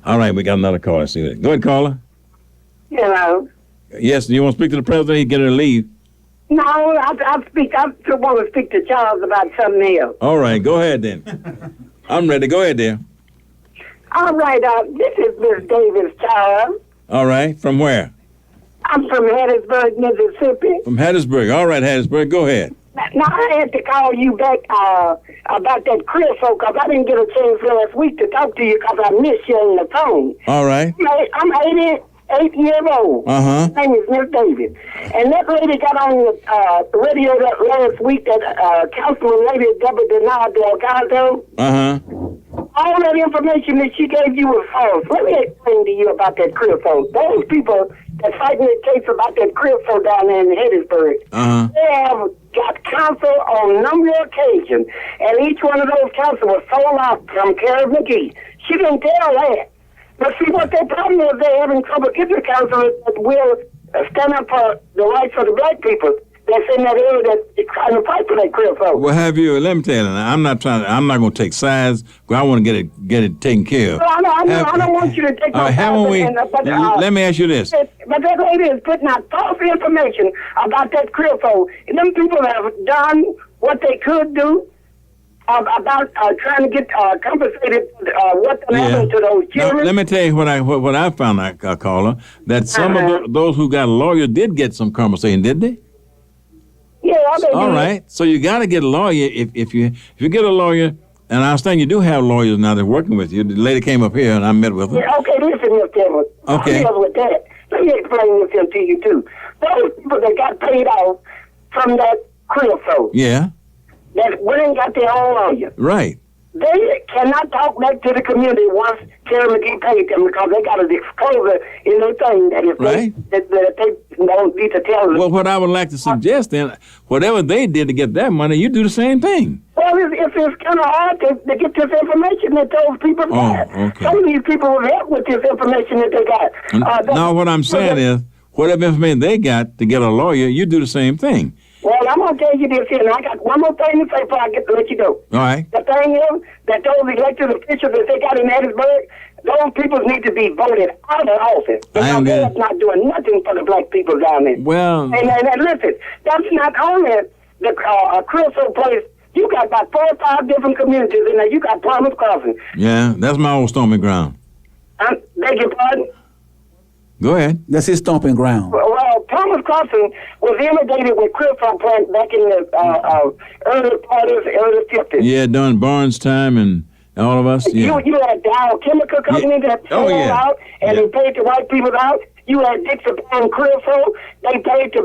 All right, we got another caller. See that. Go ahead, caller. Hello. Yes, do you want to speak to the president? He get her to leave. No, I want to speak to Charles about something else. All right, go ahead then. I'm ready. Go ahead there. All right, this is Miss Davis, Charles. All right, from where? I'm from Hattiesburg, Mississippi. From Hattiesburg. All right, Hattiesburg, go ahead. Now, I had to call you back about that creosote because I didn't get a chance last week to talk to you because I missed you on the phone. All right. I'm 88 years old. Uh-huh. My name is Miss Davis. And that lady got on the radio that last week, that Councilman Lady Deborah Delgado. Uh-huh. All that information that she gave you was false. Let me explain to you about that creosote. Those people that fighting the case about that creosote down there in Hattiesburg, they have got counsel on a number of occasions, and each one of those counsel was sold out from Karen McGee. She didn't tell that. But see, what their problem is, they're having trouble getting the counsel that will stand up for the rights of the black people that's in that area that's trying to fight for that creosote. Well, let me tell you, I'm not going to take sides. I want to get it taken care of. Well, I don't want you to take my side. Let me ask you this. But that lady is putting out false information about that creosote. And them people have done what they could do about trying to get compensated what happened to those children. Now, let me tell you what I found out, caller, that some of those who got a lawyer did get some compensation, did they? Yeah, all right. So you got to get a lawyer. If you get a lawyer, and I understand you do have lawyers now that are working with you. The lady came up here and I met with her. Yeah, okay, listen, Mr. Evans. Okay. I'm with that. Let me explain this to you too. Those people that got paid off from that creosote. Yeah. That went and got their own lawyer. Right. They cannot talk back to the community once Karen McGee paid them because they got a disclosure in their thing that if they don't need to tell them. Well, what I would like to suggest then, whatever they did to get that money, you do the same thing. Well, it's kind of hard to get this information that those people got. Okay. Some of these people will help with this information that they got. Now, what I'm saying is, whatever information they got to get a lawyer, you do the same thing. Well, I'm going to tell you this here, and I got one more thing to say before I get to let you go. All right. The thing is that those elected officials that they got in Hattiesburg, those people need to be voted out of office. Because they're not doing nothing for the black people down there. Well. And listen, that's not only the creosote place. You got about 4 or 5 different communities in there. You got Palmer's Crossing. Yeah, that's my old stomping ground. Beg your pardon? Go ahead. That's his stomping ground. Well, Palmer's Crossing was inundated with creosote plants back in the early 50s. Yeah, during Barnes' time and all of us. Yeah. You had Dow Chemical Company that sold out, and they paid the white people out. You had Dixie Brown Creosote. They paid the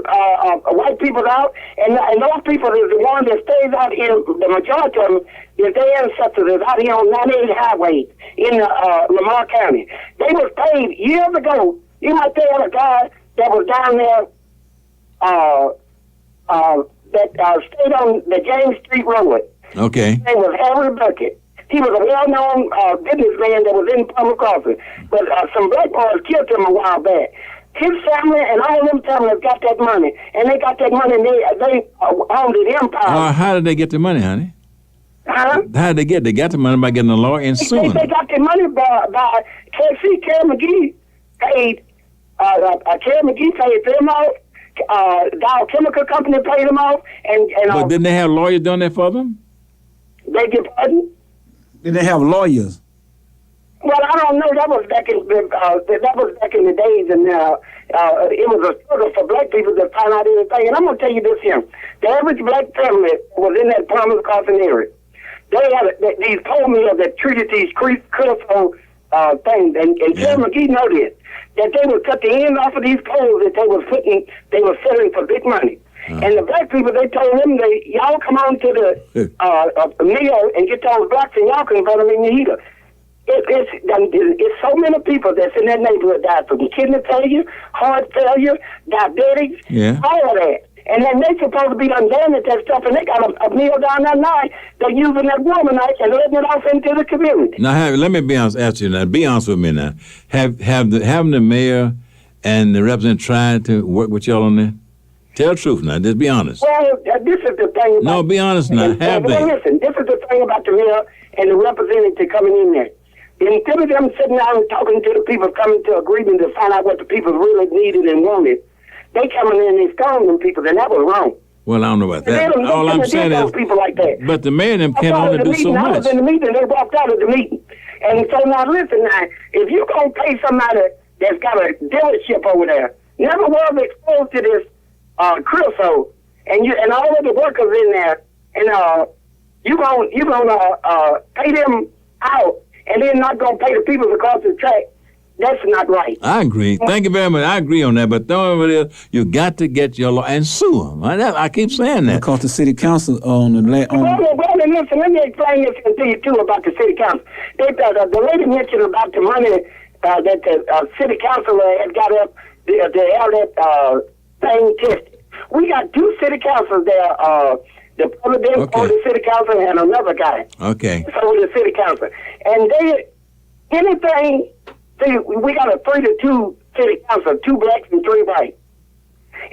white people out, and those people is the one that stays out here. The majority of them is their ancestors is out here on 98 Highway in Lamar County. They was paid years ago. You might tell a guy that was down there that stayed on the James Street Road. Okay. His name was Harry Bucket. He was a well-known businessman that was in Palmer Crossing. But some black boys killed him a while back. His family and all them families got that money. And they got that money and they owned the empire. How did they get the money, honey? Huh? How did they get it? They got the money by getting a lawyer and suing. They got the money by Karen McGee paid Karen McGee paid them off. Dow Chemical Company paid them off. But didn't they have lawyers doing that for them? Beg your pardon? Did they have lawyers? Well, I don't know. That was back in the days, and it was a struggle for black people to find out anything. And I'm gonna tell you this here: the average black family was in that Palmer's Crossing area. They had these poor mills that treated these creosote things, and Karen McGee know this, that they would cut the end off of these poles that they were selling for big money. And the black people, they told them, y'all come on to the mill and get those blocks and y'all can burn them in the heater. It's so many people that's in that neighborhood died from kidney failure, heart failure, diabetics, all of that. And then they supposed to be done damaged that stuff, and they got a mill down that night. They're using that womanite and letting it off into the community. Now, let me be honest. Ask you now. Be honest with me now. Having the mayor and the representative tried to work with y'all on that? Tell the truth now. Just be honest. Well, this is the thing. No, be honest now. Have they? Listen, this is the thing about the mayor and the representative coming in there. Instead of them sitting down and talking to the people, coming to agreement to find out what the people really needed and wanted, they coming in and stoned them people, and that was wrong. Well, I don't know about And that. they All I'm saying is, people like that. but the mayor and them can only do so I much. was in the meeting, they walked out of the meeting. And so now listen, now, if you're going to pay somebody that's got a dealership over there, never was exposed to this creosote, and all of the workers in there, and you gonna pay them out, and then not gonna pay the people across the track. That's not right. I agree. Thank you very much. I agree on that. But over there, you got to get your law and sue them. I keep saying that. Because the city council on the Well, listen, let me explain this to you, too, about the city council. The lady mentioned about the money that the city council had got up to have that thing tested. We got two city councils there, the president of the city council and another guy. Okay. So the city council. And anything, see, we got a 3-2 city council, 2 blacks and 3 whites.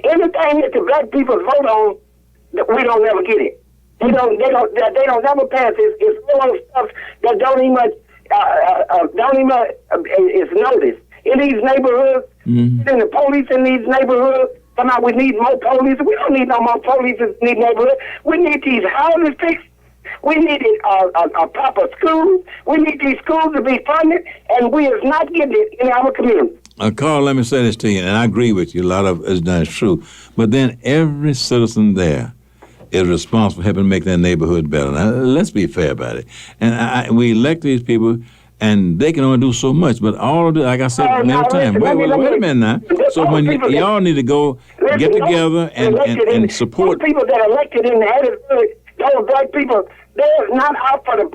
Anything that the black people vote on, we don't never get it. They don't never pass it. It's full of stuff that don't even is noticed. In these neighborhoods, in the police in these neighborhoods, somehow we need more police. We don't need no more police in these neighborhoods. We need these houses fixed. We need a proper school. We need these schools to be funded, and we is not getting it in our community. Carl, let me say this to you, and I agree with you. A lot of it's done is true. But then every citizen there is responsible for helping make that neighborhood better. Now, let's be fair about it. And we elect these people, and they can only do so much. But all of it, like I said many times, wait a minute now. So when y'all need to go get together and support. Those people that elected in Hattiesburg, those black people, they're not out for the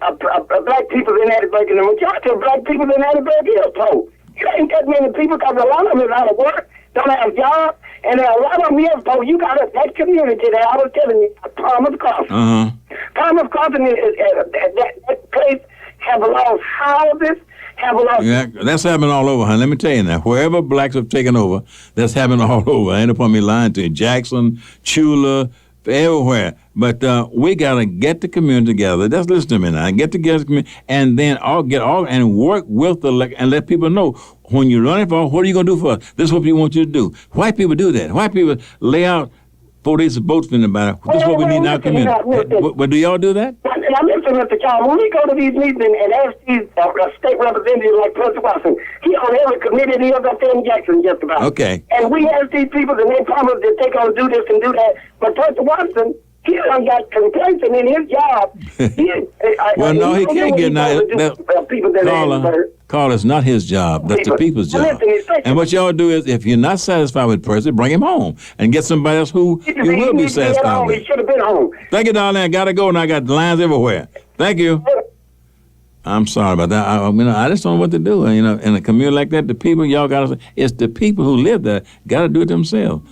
black people in Hattiesburg. And the majority of black people in Hattiesburg is poor. It ain't that many people because a lot of them is out of work, don't have jobs, and there are a lot of them here poor. You got that community there, I was telling you, Palmer's Crossing. Palmer's Crossing that place have lost houses, have lost... Yeah, that's happening all over, huh? Let me tell you now, wherever blacks have taken over, that's happening all over. I ain't upon me lying to you. Jackson, Chula, everywhere. But we got to get the community together. Just listen to me now. Get together and then and work with and let people know when you're running for, what are you going to do for us? This is what we want you to do. White people do that. White people lay out 4 days of boats about it. This is what we need in our community. But do y'all do that? Now listen, Mr. Charles, when we go to these meetings and ask these state representatives like President Watson, he on every committee he is up there in Jackson just about. Okay. And we ask these people and they promise that they're going to do this and do that. But President Watson, he done got complacent in his job. Well, no, he can't get now. Carl, it's not his job. That's the people's job. And what y'all do is, if you're not satisfied with the person, bring him home and get somebody else who you will be satisfied with. He should have been home. Thank you, darling. I got to go, and I got lines everywhere. Thank you. I'm sorry about that. I just don't know what to do. In a community like that, the people, y'all got to, it's the people who live there got to do it themselves.